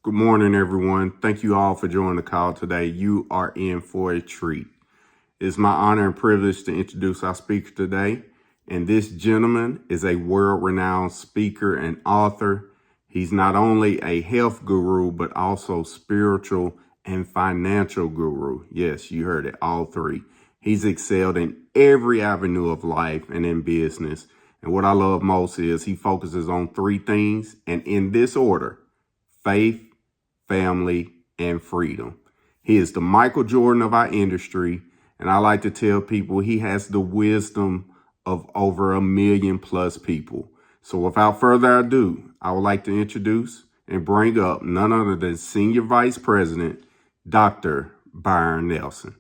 Good morning, everyone. Thank you all for joining the call today. You are in for a treat. It's my honor and privilege to introduce our speaker today. And this gentleman is a world renowned speaker and author. He's not only a health guru, but also spiritual and financial guru. Yes, you heard it, all three. He's excelled in every avenue of life and in business. And what I love most is he focuses on three things, and in this order: faith, family, and freedom. He is the Michael Jordan of our industry, and I like to tell people he has the wisdom of over 1 million plus people. So without further ado, I would like to introduce and bring up none other than Senior Vice President, Dr. Byron Nelson.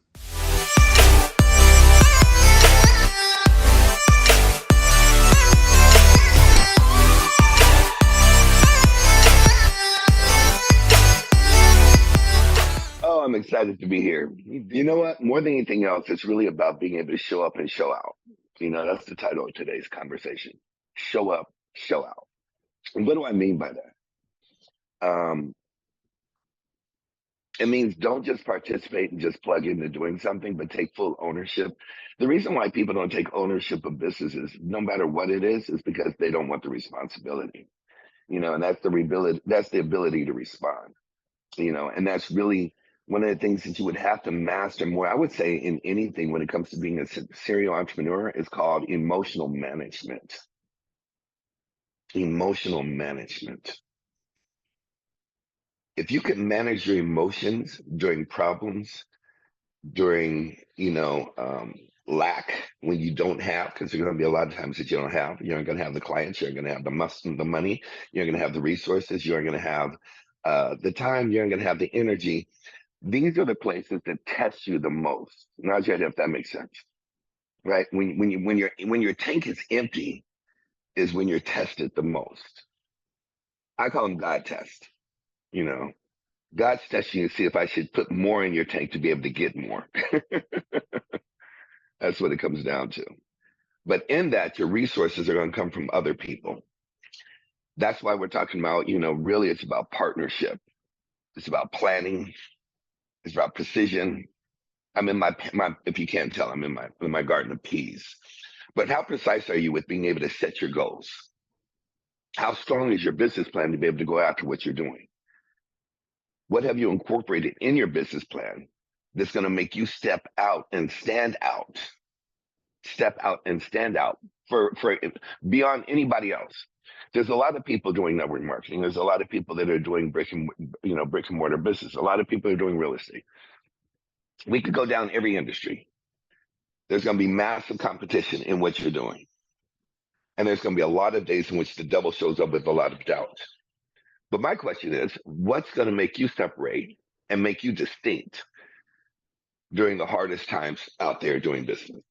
Oh, I'm excited to be here. You know what? More than anything else, it's really about being able to show up and show out. That's the title of today's conversation. Show up, show out. And what do I mean by that? It means don't just participate and just plug into doing something, but take full ownership. The reason why people don't take ownership of businesses, no matter what it is because they don't want the responsibility. And that's the ability to respond. And that's really one of the things that you would have to master more. I would say in anything when it comes to being a serial entrepreneur is called emotional management. Emotional management. If you can manage your emotions during problems, during, lack, when you don't have, because there's going to be a lot of times that you don't have, you're not going to have the clients, you're going to have the money, you're going to have the resources, you're going to have the time, you're going to have the energy. These are the places that test you the most. Not yet, if that makes sense, right? When your tank is empty, is when you're tested the most. I call them God tests. You know, God's testing you to see if I should put more in your tank to be able to get more. That's what it comes down to. But in that, your resources are going to come from other people. That's why we're talking about, really it's about partnership. It's about planning. It's about precision. I'm in my if you can't tell, I'm in my garden of peas. But how precise are you with being able to set your goals? How strong is your business plan to be able to go after what you're doing? What have you incorporated in your business plan that's going to make you step out and stand out? Step out and stand out for beyond anybody else. There's a lot of people doing network marketing. There's a lot of people that are doing brick and mortar business. A lot of people are doing real estate. We could go down every industry. There's going to be massive competition in what you're doing. And there's going to be a lot of days in which the devil shows up with a lot of doubt. But my question is, what's going to make you separate and make you distinct during the hardest times out there doing business?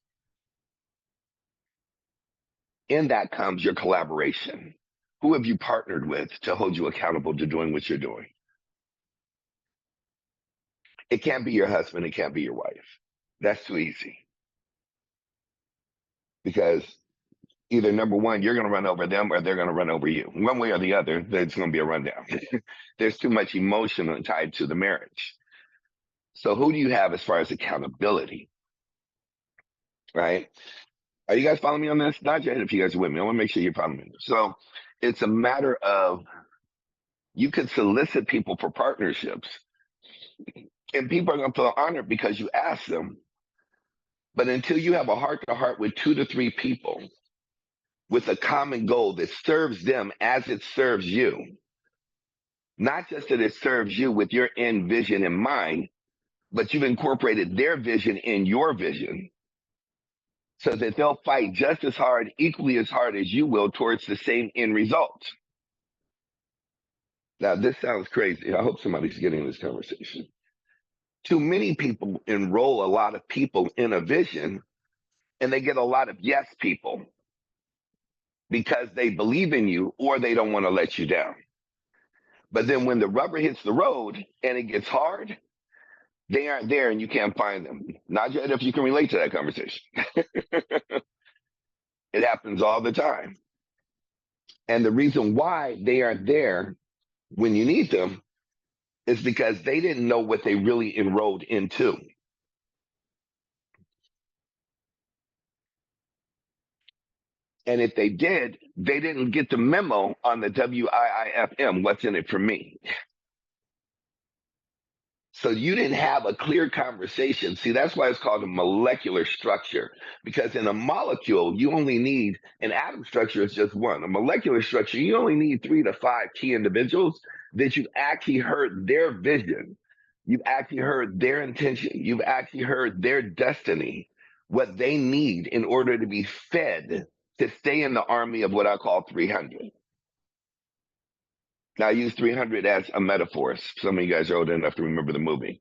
In that comes your collaboration. Who have you partnered with to hold you accountable to doing what you're doing? It can't be your husband. It can't be your wife. That's too easy. Because either number one, you're going to run over them or they're going to run over you. One way or the other, there's going to be a rundown. There's too much emotion tied to the marriage. So who do you have as far as accountability? Right? Are you guys following me on this? Not yet, if you guys are with me. I want to make sure you're following me. So it's a matter of you can solicit people for partnerships, and people are going to feel honored because you asked them. But until you have a heart to heart with 2 to 3 people with a common goal that serves them as it serves you, not just that it serves you with your end vision in mind, but you've incorporated their vision in your vision so that they'll fight just as hard, equally as hard as you will towards the same end result. Now, this sounds crazy. I hope somebody's getting this conversation. Too many people enroll a lot of people in a vision, and they get a lot of yes people because they believe in you or they don't want to let you down. But then when the rubber hits the road and it gets hard, they aren't there and you can't find them. Not yet if you can relate to that conversation. It happens all the time. And the reason why they aren't there when you need them is because they didn't know what they really enrolled into. And if they did, they didn't get the memo on the WIIFM, what's in it for me. So you didn't have a clear conversation. See, that's why it's called a molecular structure, because in a molecule, you only need an atom structure is just one. A molecular structure, you only need 3 to 5 key individuals that you've actually heard their vision. You've actually heard their intention. You've actually heard their destiny, what they need in order to be fed to stay in the army of what I call 300. Now, I use 300 as a metaphor. Some of you guys are old enough to remember the movie.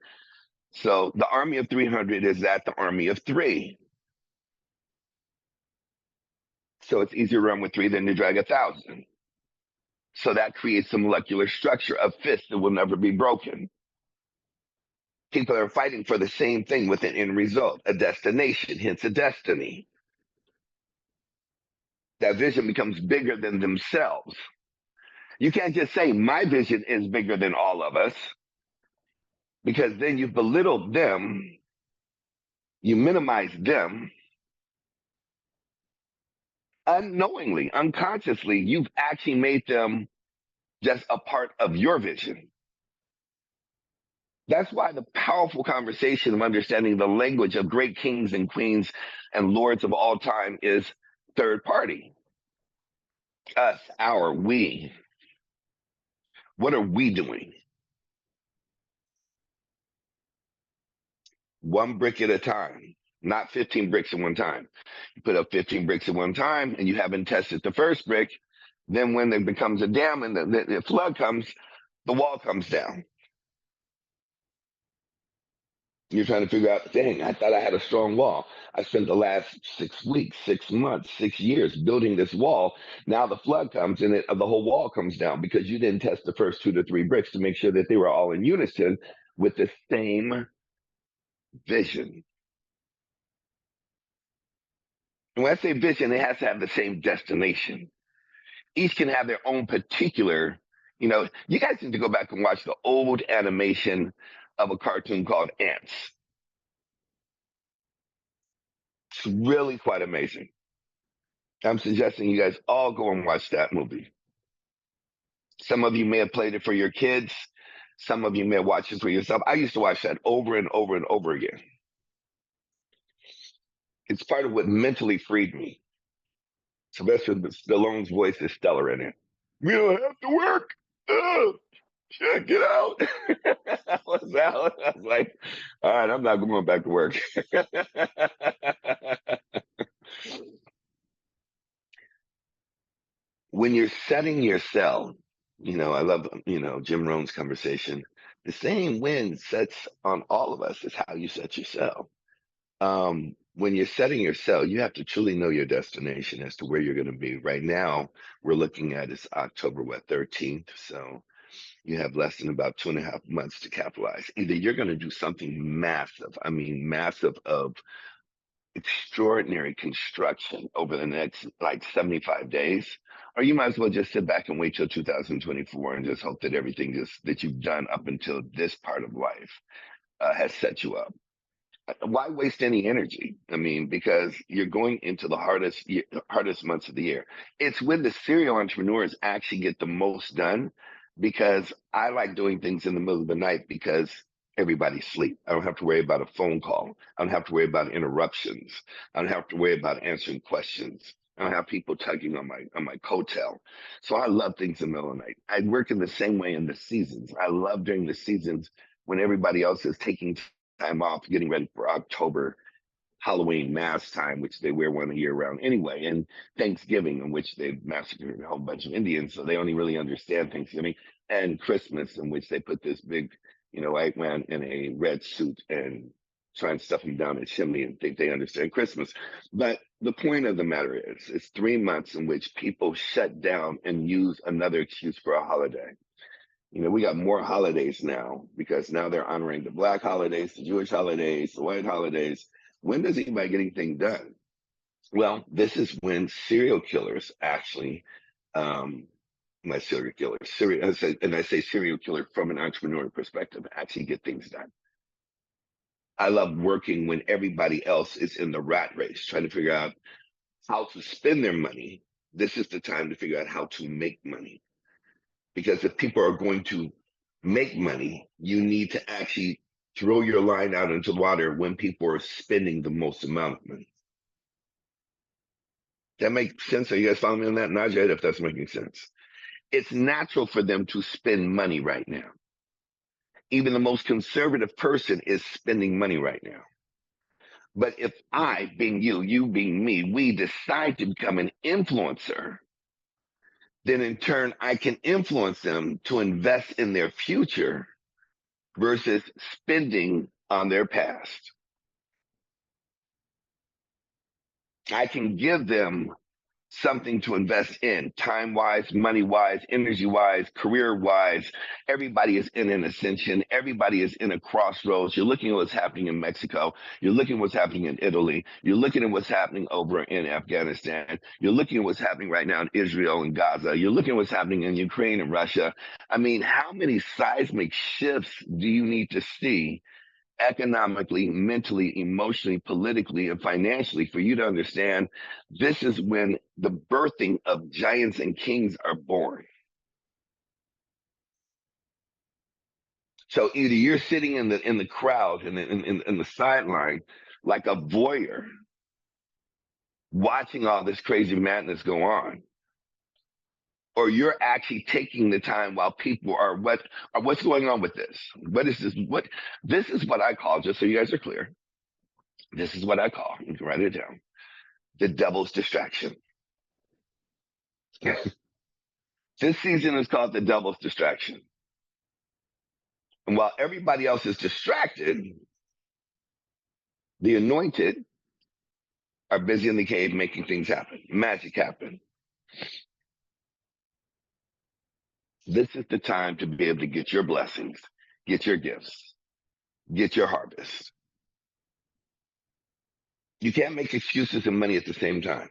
So the army of 300 is that the army of three. So it's easier to run with three than to drag 1,000. So that creates a molecular structure of fists that will never be broken. People are fighting for the same thing with an end result, a destination, hence a destiny. That vision becomes bigger than themselves. You can't just say, my vision is bigger than all of us, because then you've belittled them, you minimize them. Unknowingly, unconsciously, you've actually made them just a part of your vision. That's why the powerful conversation of understanding the language of great kings and queens and lords of all time is third party. Us, our, we. What are we doing? One brick at a time, not 15 bricks at one time. You put up 15 bricks at one time and you haven't tested the first brick. Then when there becomes a dam and the flood comes, the wall comes down. You're trying to figure out, dang, I thought I had a strong wall. I spent the last 6 weeks, 6 months, 6 years building this wall. Now the flood comes and the whole wall comes down because you didn't test the first 2 to 3 bricks to make sure that they were all in unison with the same vision. And when I say vision, it has to have the same destination. Each can have their own particular, you guys need to go back and watch the old animation of a cartoon called Ants. It's really quite amazing. I'm suggesting you guys all go and watch that movie. Some of you may have played it for your kids. Some of you may have watched it for yourself. I used to watch that over and over and over again. It's part of what mentally freed me. Sylvester Stallone's voice is stellar in it. We don't have to work. Get out. I was out. I was like, all right, I'm not going back to work. When you're setting your cell, I love, Jim Rohn's conversation. The same wind sets on all of us is how you set your cell. When you're setting your cell, you have to truly know your destination as to where you're going to be. Right now, we're looking at it's October 13th. So you have less than about 2.5 months to capitalize. Either you're going to do something massive, I mean, massive of extraordinary construction over the next like 75 days, or you might as well just sit back and wait till 2024 and just hope that everything that you've done up until this part of life has set you up. Why waste any energy? I mean, because you're going into the hardest months of the year. It's when the serial entrepreneurs actually get the most done, because I like doing things in the middle of the night because everybody's asleep. I don't have to worry about a phone call. I don't have to worry about interruptions. I don't have to worry about answering questions. I don't have people tugging on my coattail. So I love things in the middle of the night. I work in the same way in the seasons. I love during the seasons when everybody else is taking time off, getting ready for October, Halloween mass time, which they wear one year round anyway, and Thanksgiving, in which they massacred a whole bunch of Indians, so they only really understand Thanksgiving, and Christmas, in which they put this big, white man in a red suit and try and stuff him down a chimney and think they understand Christmas. But the point of the matter is, it's 3 months in which people shut down and use another excuse for a holiday. We got more holidays now because now they're honoring the Black holidays, the Jewish holidays, the white holidays. When does anybody get anything done? Well, this is when serial killers actually my serial killer. And I say serial killer from an entrepreneur perspective, actually get things done. I love working when everybody else is in the rat race, trying to figure out how to spend their money. This is the time to figure out how to make money. Because if people are going to make money, you need to actually throw your line out into the water when people are spending the most amount of money. That makes sense? Are you guys following me on that? Nod your head if that's making sense. It's natural for them to spend money right now. Even the most conservative person is spending money right now. But if I, being you being me, we decide to become an influencer, then in turn, I can influence them to invest in their future versus spending on their past. I can give them something to invest in, time wise, money wise, energy wise, career wise. Everybody is in an ascension. Everybody is in a crossroads. You're looking at what's happening in Mexico. You're looking at what's happening in Italy. You're looking at what's happening over in Afghanistan. You're looking at what's happening right now in Israel and Gaza. You're looking at what's happening in Ukraine and Russia. I mean, how many seismic shifts do you need to see economically, mentally, emotionally, politically, and financially for you to understand this is when the birthing of giants and kings are born? So either you're sitting in the crowd in the sideline like a voyeur watching all this crazy madness go on, or you're actually taking the time while people are what's going on with this? What is this? What this is what I call, just so you guys are clear, this is what I call, you can write it down, the devil's distraction. This season is called the devil's distraction. And while everybody else is distracted, the anointed are busy in the cave making things happen, magic happen. This is the time to be able to get your blessings, get your gifts, get your harvest. You can't make excuses and money at the same time.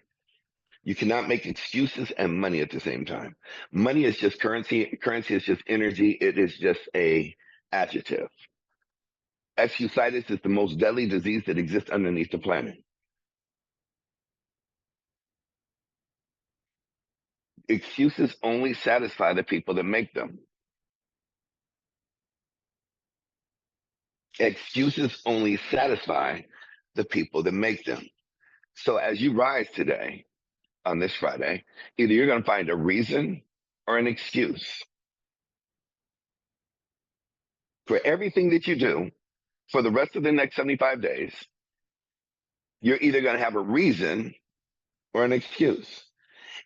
You cannot make excuses and money at the same time. Money is just currency. Currency is just energy. It is just a adjective. Excusitis is the most deadly disease that exists underneath the planet. Excuses only satisfy the people that make them. Excuses only satisfy the people that make them. So as you rise today on this Friday, either you're going to find a reason or an excuse for everything that you do for the rest of the next 75 days. You're either going to have a reason or an excuse.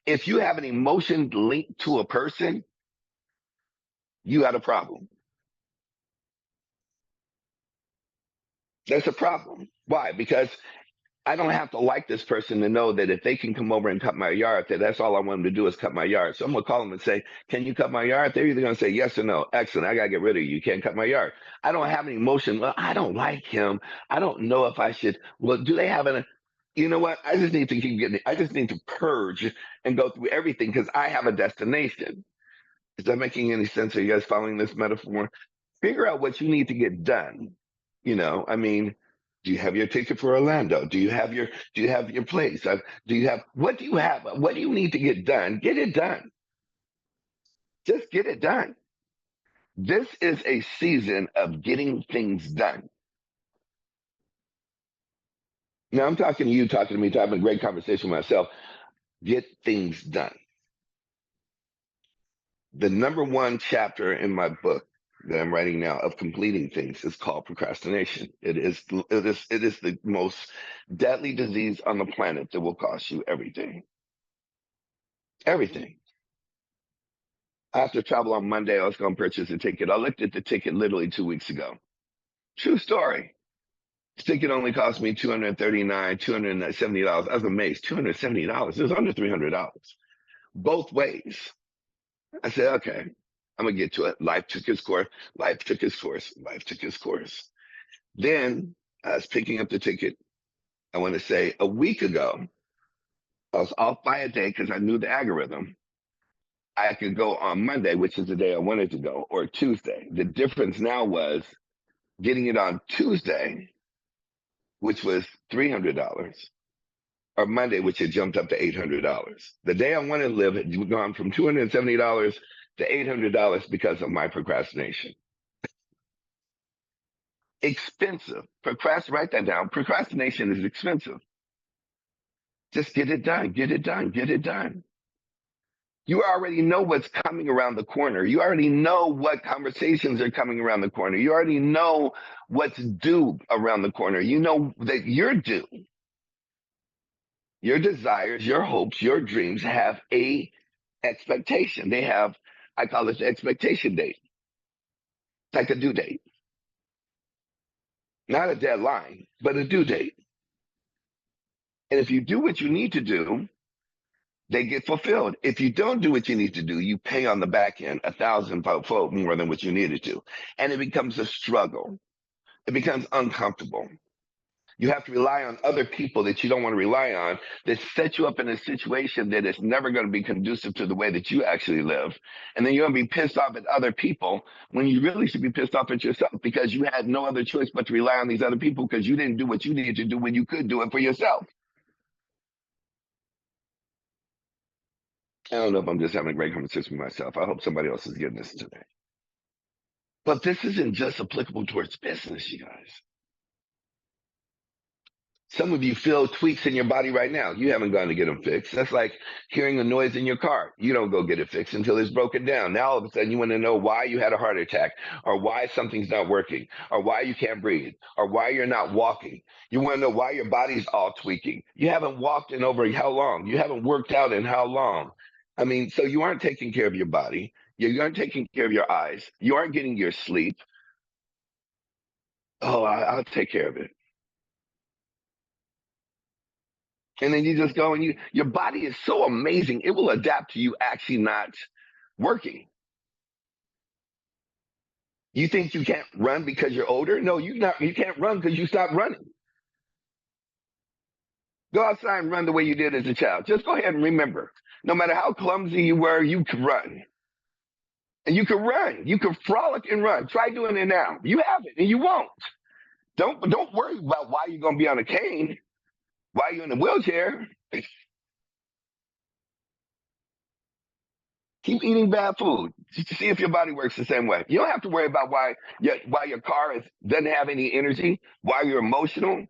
If you have an emotion linked to a person, you got a problem. That's a problem. Why? Because I don't have to like this person to know that if they can come over and cut my yard, that's all I want them to do is cut my yard. So I'm going to call them and say, can you cut my yard? They're either going to say yes or no. Excellent. I got to get rid of you. You can't cut my yard. I don't have any emotion. Well, I don't like him. I don't know if I should. Well, do they have an, you know what? I just need to keep getting, I just need to purge and go through everything because I have a destination. Is that making any sense? Are you guys following this metaphor? Figure out what you need to get done. I mean, do you have your ticket for Orlando? Do you have your place? What do you have? What do you need to get done? Get it done. Just get it done. This is a season of getting things done. Now I'm talking to you, talking to me, having a great conversation with myself. Get things done. The number one chapter in my book that I'm writing now of completing things is called procrastination. It is the most deadly disease on the planet that will cost you everything. Everything. I have to travel on Monday. I was going to purchase a ticket. I looked at the ticket literally 2 weeks ago. True story. The ticket only cost me $270. I was amazed. $270. It was under $300. Both ways. I said, okay, I'm going to get to it. Life took its course. Life took its course. Life took its course. Then I was picking up the ticket. I want to say a week ago, I was off by a day because I knew the algorithm. I could go on Monday, which is the day I wanted to go, or Tuesday. The difference now was getting it on Tuesday, which was $300, or Monday, which had jumped up to $800. The day I wanted to live had gone from $270 to $800 because of my procrastination. Expensive. Write that down. Procrastination is expensive. Just get it done, get it done, get it done. You already know what's coming around the corner. You already know what conversations are coming around the corner. You already know what's due around the corner. You know that you're due. Your desires, your hopes, your dreams have a expectation. They have, I call it the expectation date. It's like a due date. Not a deadline, but a due date. And if you do what you need to do, they get fulfilled. If you don't do what you need to do, you pay on the back end 1,000-fold more than what you needed to. And it becomes a struggle. It becomes uncomfortable. You have to rely on other people that you don't want to rely on, that set you up in a situation that is never going to be conducive to the way that you actually live. And then you're going to be pissed off at other people when you really should be pissed off at yourself because you had no other choice but to rely on these other people because you didn't do what you needed to do when you could do it for yourself. I don't know if I'm just having a great conversation with myself. I hope somebody else is getting this today. But this isn't just applicable towards business, you guys. Some of you feel tweaks in your body right now. You haven't gone to get them fixed. That's like hearing a noise in your car. You don't go get it fixed until it's broken down. Now all of a sudden you want to know why you had a heart attack, or why something's not working, or why you can't breathe, or why you're not walking. You want to know why your body's all tweaking. You haven't walked in over how long? You haven't worked out in how long? I mean, so you aren't taking care of your body. You aren't taking care of your eyes. You aren't getting your sleep. Oh, I'll take care of it. And then you just go and your body is so amazing. It will adapt to you actually not working. You think you can't run because you're older? No, you can't run because you stopped running. Go outside and run the way you did as a child. Just go ahead and remember, no matter how clumsy you were, you could run. And you could run. You could frolic and run. Try doing it now. You have it and you won't. Don't worry about why you're gonna be on a cane, why you're in a wheelchair. Keep eating bad food to see if your body works the same way. You don't have to worry about why your car doesn't have any energy, why you're emotional,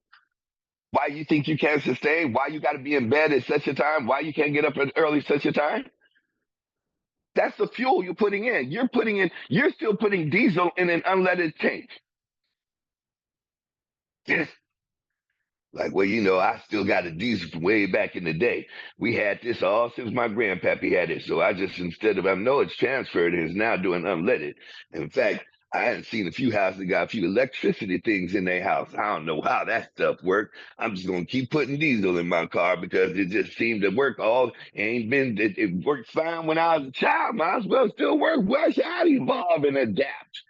why you think you can't sustain, why you got to be in bed at such a time, why you can't get up at early such a time. That's the fuel you're putting in. You're still putting diesel in an unleaded tank. Like, well, I still got a diesel from way back in the day. We had this all since my grandpappy had it. So I just, I know it's transferred and is now doing unleaded. In fact, I hadn't seen a few houses that got a few electricity things in their house. I don't know how that stuff worked. I'm just going to keep putting diesel in my car because it just seemed to work it worked fine when I was a child. Might as well still work. Why should I evolve and adapt?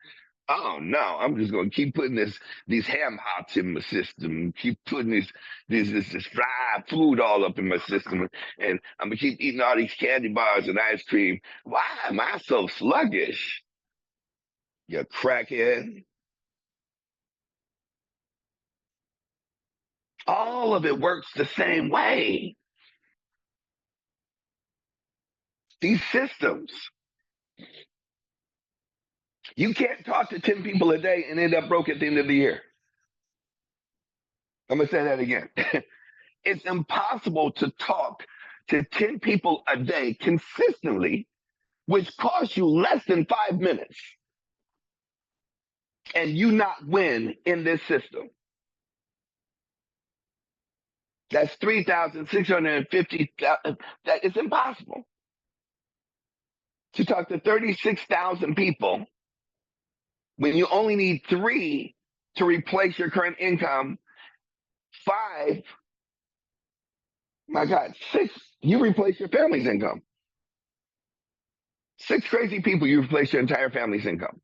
Oh no, I'm just gonna keep putting these ham hocks in my system, keep putting this fried food all up in my system, and I'm gonna keep eating all these candy bars and ice cream. Why am I so sluggish? You crackhead. All of it works the same way. These systems. You can't talk to 10 people a day and end up broke at the end of the year. I'm gonna say that again. It's impossible to talk to 10 people a day consistently, which costs you less than 5 minutes, and you not win in this system. That's 3,650. That is impossible. To talk to 36,000 people when you only need 3 to replace your current income, 5, my God, 6, you replace your family's income. 6 crazy people, you replace your entire family's income.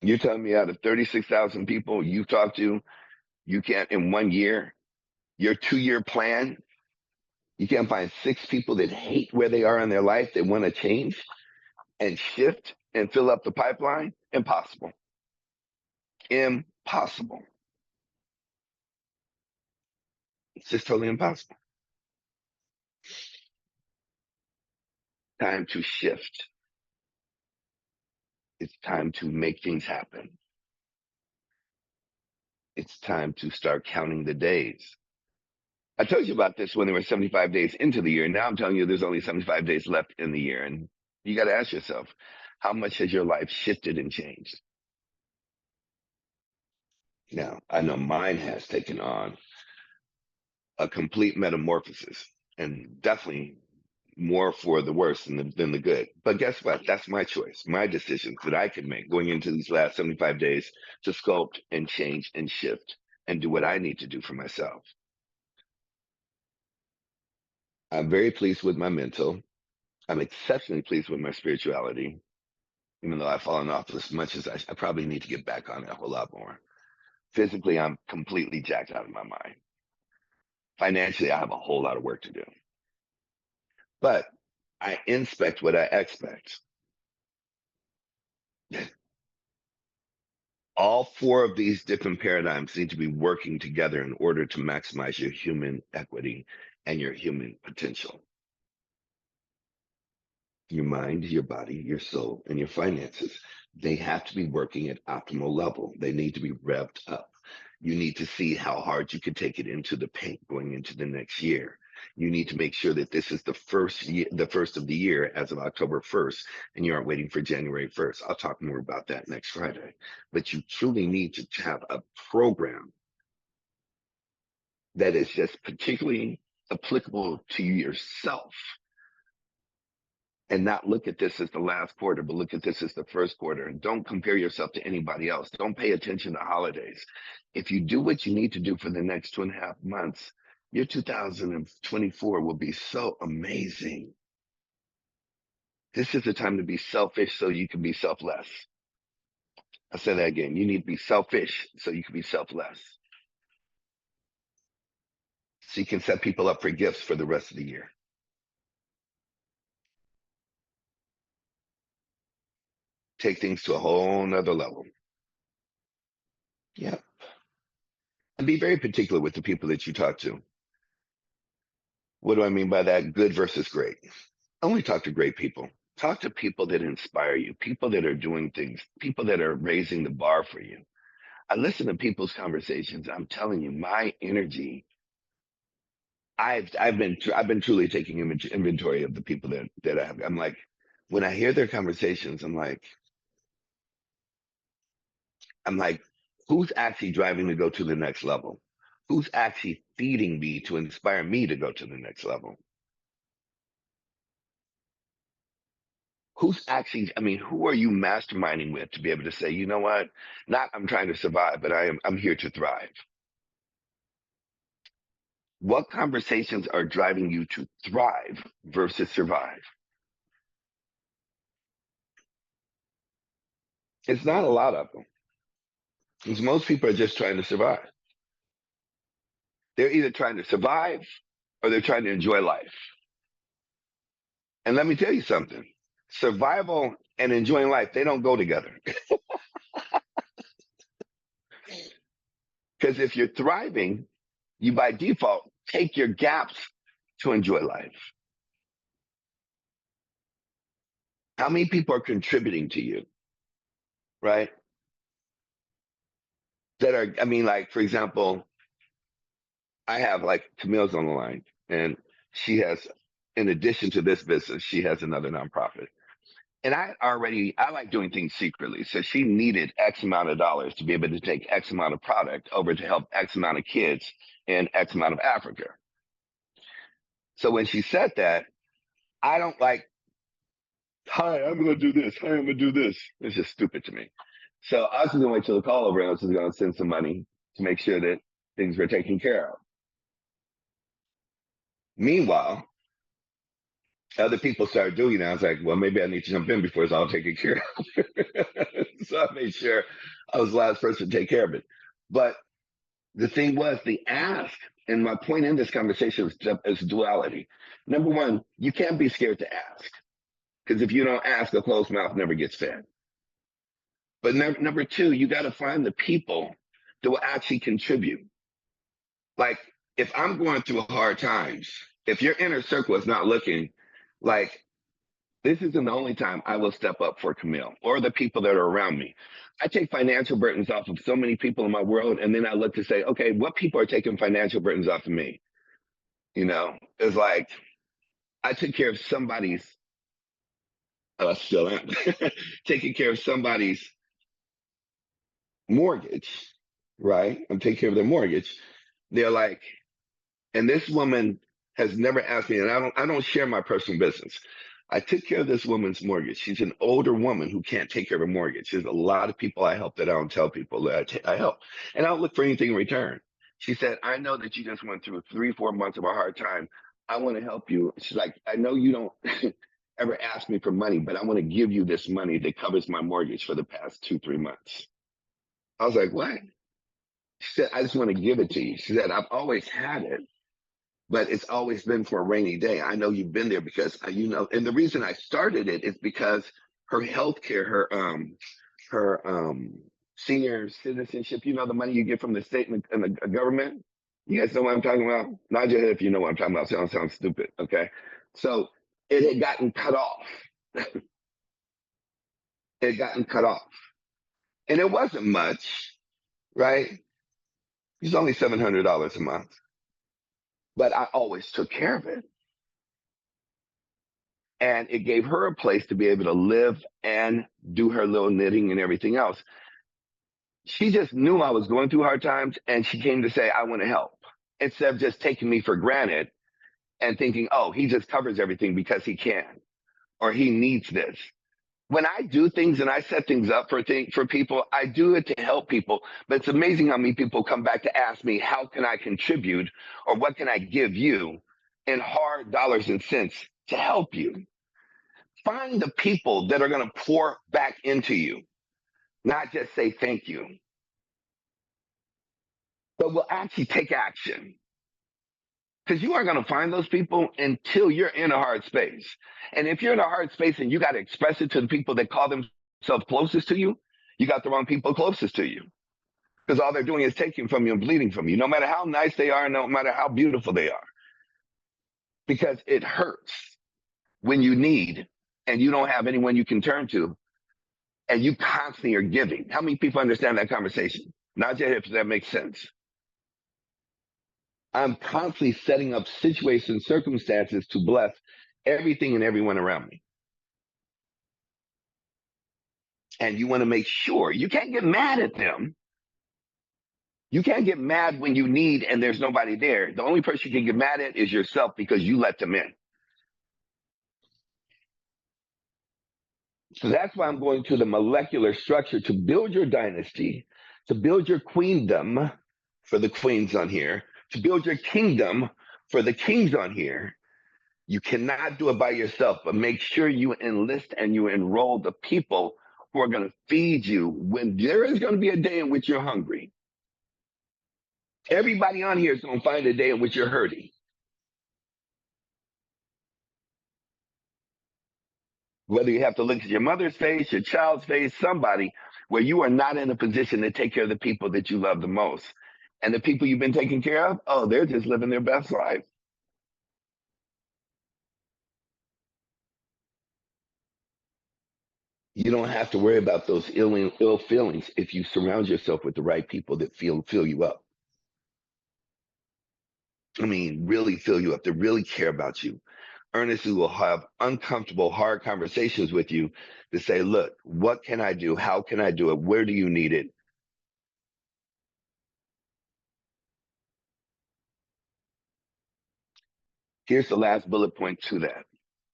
You're telling me out of 36,000 people you talk to, you can't in 1 year, your 2-year plan, You can't find 6 people that hate where they are in their life that want to change and shift and fill up the pipeline. Impossible. Impossible. It's just totally impossible. Time to shift. It's time to make things happen. It's time to start counting the days. I told you about this when there were 75 days into the year. Now I'm telling you there's only 75 days left in the year. And you got to ask yourself, how much has your life shifted and changed? Now, I know mine has taken on a complete metamorphosis and definitely more for the worse than the good. But guess what? That's my choice, my decisions that I can make going into these last 75 days to sculpt and change and shift and do what I need to do for myself. I'm very pleased with my mental. I'm exceptionally pleased with my spirituality, even though I've fallen off as much as I probably need to get back on it a whole lot more. Physically, I'm completely jacked out of my mind. Financially, I have a whole lot of work to do. But I inspect what I expect. All 4 of these different paradigms need to be working together in order to maximize your human equity and your human potential. Your mind, your body, your soul, and your finances. They have to be working at optimal level. They need to be revved up. You need to see how hard you can take it into the paint going into the next year. You need to make sure that this is the first of the year as of October 1st, and you aren't waiting for January 1st. I'll talk more about that next Friday. But you truly need to have a program that is just particularly applicable to yourself and not look at this as the last quarter, but look at this as the first quarter. And don't compare yourself to anybody else. Don't pay attention to holidays. If you do what you need to do for the next 2.5 months, your 2024 will be so amazing. This is the time to be selfish so you can be selfless. I'll say that again. You need to be selfish so you can be selfless. So you can set people up for gifts for the rest of the year. Take things to a whole nother level. Yeah. And be very particular with the people that you talk to. What do I mean by that? Good versus great. Only talk to great people. Talk to people that inspire you, people that are doing things, people that are raising the bar for you. I listen to people's conversations. I'm telling you, my energy. I've been truly taking inventory of the people that I have. I'm like, when I hear their conversations, I'm like, who's actually driving to go to the next level? Who's actually feeding me to inspire me to go to the next level? Who are you masterminding with to be able to say, you know what? Not I'm trying to survive, but I'm here to thrive. What conversations are driving you to thrive versus survive? It's not a lot of them. Because most people are just trying to survive. They're either trying to survive or they're trying to enjoy life. And let me tell you something. Survival and enjoying life, they don't go together. Because if you're thriving, you by default take your gaps to enjoy life. How many people are contributing to you, right? Like, for example, I have like Camille's on the line, and she has, in addition to this business, she has another nonprofit. And I like doing things secretly. So she needed X amount of dollars to be able to take X amount of product over to help X amount of kids in X amount of Africa. So when she said that, I don't like, hi, I'm going to do this. Hi, I'm going to do this. It's just stupid to me. So I was just going to wait till the call over and I was just going to send some money to make sure that things were taken care of. Meanwhile, other people started doing it. I was like, well, maybe I need to jump in before it's all taken care of. So I made sure I was the last person to take care of it. But the thing was, the ask And my point in this conversation is duality. Number one, you can't be scared to ask, because if you don't ask, a closed mouth never gets fed. But number two, you got to find the people that will actually contribute. Like, if I'm going through hard times, if your inner circle is not looking, like, this isn't the only time I will step up for Camille or the people that are around me. I take financial burdens off of so many people in my world, and then I look to say, okay, what people are taking financial burdens off of me? You know, it's like I took care of somebody's, still am, taking care of somebody's mortgage, right? I'm taking care of their mortgage. They're like, and this woman has never asked me, and I don't share my personal business. I took care of this woman's mortgage. She's an older woman who can't take care of her mortgage. There's a lot of people I help that I don't tell people that I help, and I don't look for anything in return. She said, "I know that you just went through 3, 4 months of a hard time. I want to help you." She's like, "I know you don't ever ask me for money, but I want to give you this money that covers my mortgage for the past 2, 3 months." I was like, "What?" She said, "I just want to give it to you." She said, "I've always had it, but it's always been for a rainy day. I know you've been there because and the reason I started it is because her health care, her senior citizenship, the money you get from the state and the government. You guys know what I'm talking about? Nod your head if you know what I'm talking about. So I don't sound stupid, okay? So it had gotten cut off. It had gotten cut off. And it wasn't much, right? It's only $700 a month. But I always took care of it. And it gave her a place to be able to live and do her little knitting and everything else. She just knew I was going through hard times, and she came to say, "I want to help," instead of just taking me for granted and thinking, "Oh, he just covers everything because he can, or he needs this." When I do things and I set things up for people, I do it to help people. But it's amazing how many people come back to ask me, "How can I contribute, or what can I give you in hard dollars and cents to help you?" Find the people that are going to pour back into you, not just say thank you, but will actually take action. Because you aren't going to find those people until you're in a hard space. And if you're in a hard space and you got to express it to the people that call themselves closest to you, you got the wrong people closest to you. Because all they're doing is taking from you and bleeding from you, no matter how nice they are, no matter how beautiful they are. Because it hurts when you need and you don't have anyone you can turn to, and you constantly are giving. How many people understand that conversation? Not your hips, that makes sense. I'm constantly setting up situations, circumstances to bless everything and everyone around me. And you want to make sure you can't get mad at them. You can't get mad when you need and there's nobody there. The only person you can get mad at is yourself because you let them in. So that's why I'm going to the molecular structure to build your dynasty, to build your queendom for the queens on here, to build your kingdom for the kings on here. You cannot do it by yourself, but make sure you enlist and you enroll the people who are going to feed you when there is going to be a day in which you're hungry. Everybody on here is going to find a day in which you're hurting. Whether you have to look at your mother's face, your child's face, somebody where you are not in a position to take care of the people that you love the most. And the people you've been taking care of, oh, they're just living their best life. You don't have to worry about those ill feelings if you surround yourself with the right people that fill you up. I mean, really fill you up, that really care about you. Earnestly will have uncomfortable, hard conversations with you to say, "Look, what can I do? How can I do it? Where do you need it?" Here's the last bullet point to that.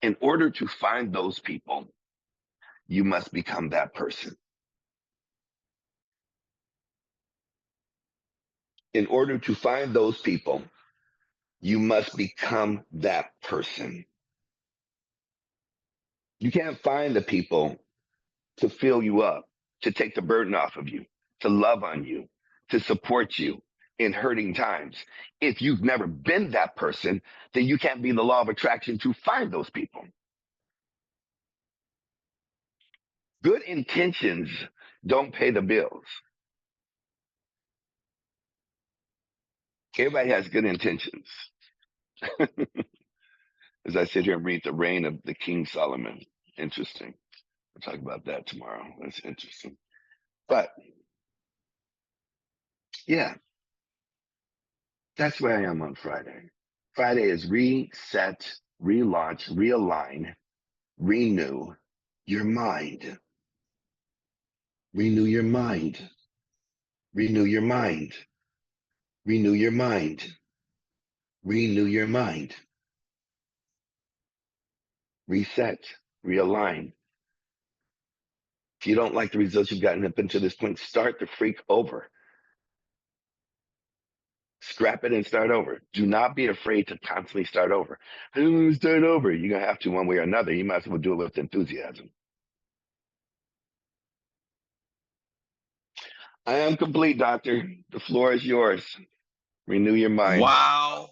In order to find those people, you must become that person. In order to find those people, you must become that person. You can't find the people to fill you up, to take the burden off of you, to love on you, to support you. in hurting times. If you've never been that person, then you can't be the law of attraction to find those people. Good intentions don't pay the bills. Everybody has good intentions. As I sit here and read the reign of the King Solomon. Interesting. We'll talk about that tomorrow. That's interesting. But yeah, that's where I am on Friday. Friday is reset, relaunch, realign, renew your mind. Renew your mind. Renew your mind. Renew your mind. Renew your mind. Reset, realign. If you don't like the results you've gotten up until this point, start the freak over. Scrap it and start over. Do not be afraid to constantly start over. I don't want to start over. You're going to have to one way or another. You might as well do it with enthusiasm. I am complete, doctor. The floor is yours. Renew your mind. Wow.